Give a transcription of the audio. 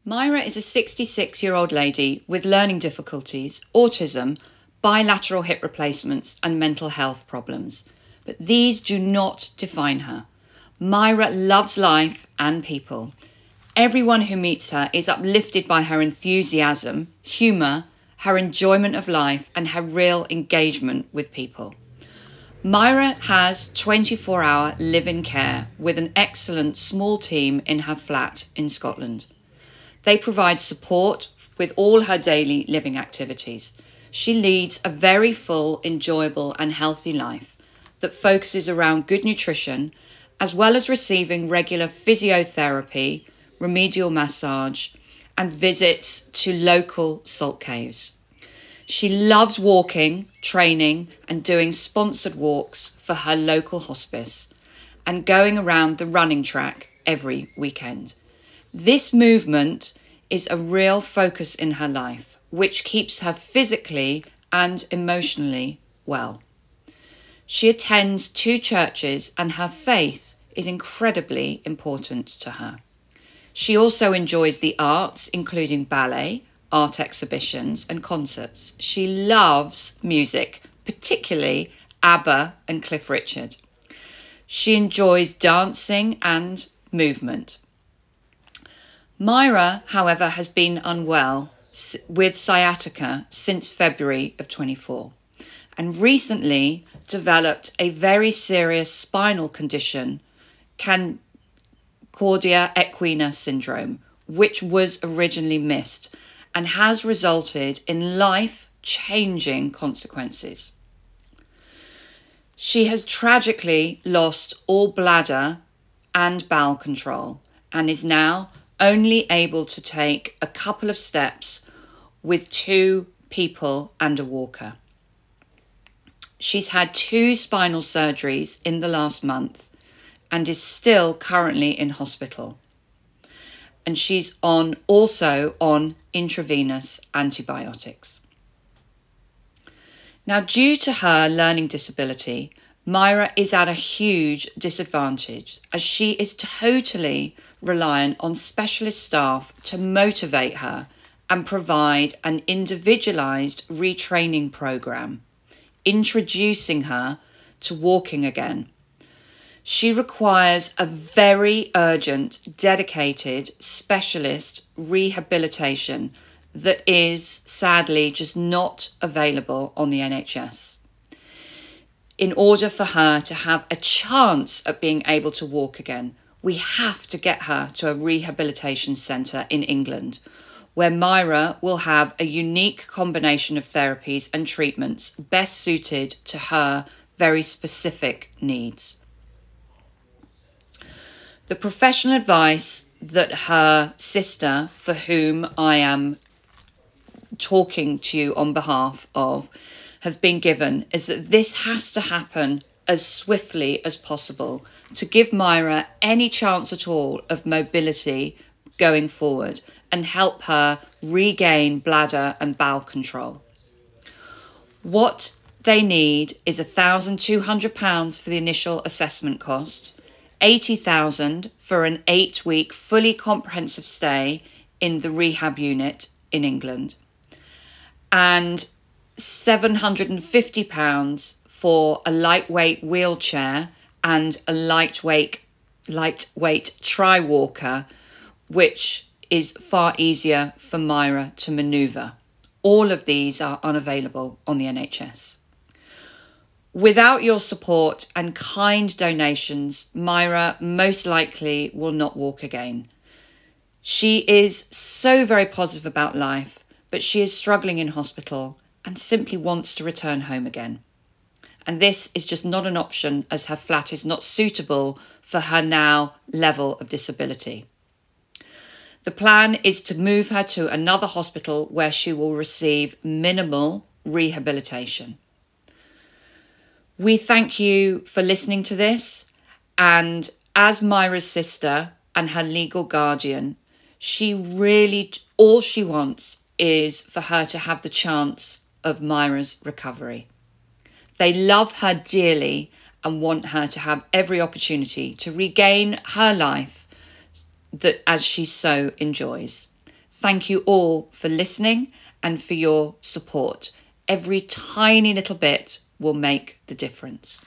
Myra is a 66-year-old lady with learning difficulties, autism, bilateral hip replacements and mental health problems. But these do not define her. Myra loves life and people. Everyone who meets her is uplifted by her enthusiasm, humour, her enjoyment of life and her real engagement with people. Myra has 24-hour live-in care with an excellent small team in her flat in Scotland. They provide support with all her daily living activities. She leads a very full, enjoyable and healthy life that focuses around good nutrition, as well as receiving regular physiotherapy, remedial massage and visits to local salt caves. She loves walking, training and doing sponsored walks for her local hospice and going around the running track every weekend. This movement is a real focus in her life, which keeps her physically and emotionally well. She attends 2 churches and her faith is incredibly important to her. She also enjoys the arts, including ballet, art exhibitions and concerts. She loves music, particularly ABBA and Cliff Richard. She enjoys dancing and movement. Myra, however, has been unwell with sciatica since February of 24 and recently developed a very serious spinal condition, Cancordia equina syndrome, which was originally missed and has resulted in life-changing consequences. She has tragically lost all bladder and bowel control and is now only able to take a couple of steps with 2 people and a walker. She's had 2 spinal surgeries in the last month and is still currently in hospital. And she's also on intravenous antibiotics. Now, due to her learning disability, Myra is at a huge disadvantage as she is totally reliant on specialist staff to motivate her and provide an individualised retraining programme, introducing her to walking again. She requires a very urgent, dedicated, specialist rehabilitation that is sadly just not available on the NHS. In order for her to have a chance at being able to walk again, we have to get her to a rehabilitation centre in England, where Myra will have a unique combination of therapies and treatments best suited to her very specific needs. The professional advice that her sister, for whom I am talking to you on behalf of, has been given is that this has to happen as swiftly as possible to give Myra any chance at all of mobility going forward and help her regain bladder and bowel control. What they need is £1,200 for the initial assessment cost, £80,000 for an 8-week fully comprehensive stay in the rehab unit in England, and £750 for a lightweight wheelchair and a lightweight tri-walker, which is far easier for Myra to manoeuvre. All of these are unavailable on the NHS. Without your support and kind donations, Myra most likely will not walk again. She is so very positive about life, but she is struggling in hospital and simply wants to return home again. And this is just not an option as her flat is not suitable for her now level of disability. The plan is to move her to another hospital where she will receive minimal rehabilitation. We thank you for listening to this, and as Myra's sister and her legal guardian, all she wants is for her to have the chance of Myra's recovery. They love her dearly and want her to have every opportunity to regain her life that as she so enjoys. Thank you all for listening and for your support. Every tiny little bit will make the difference.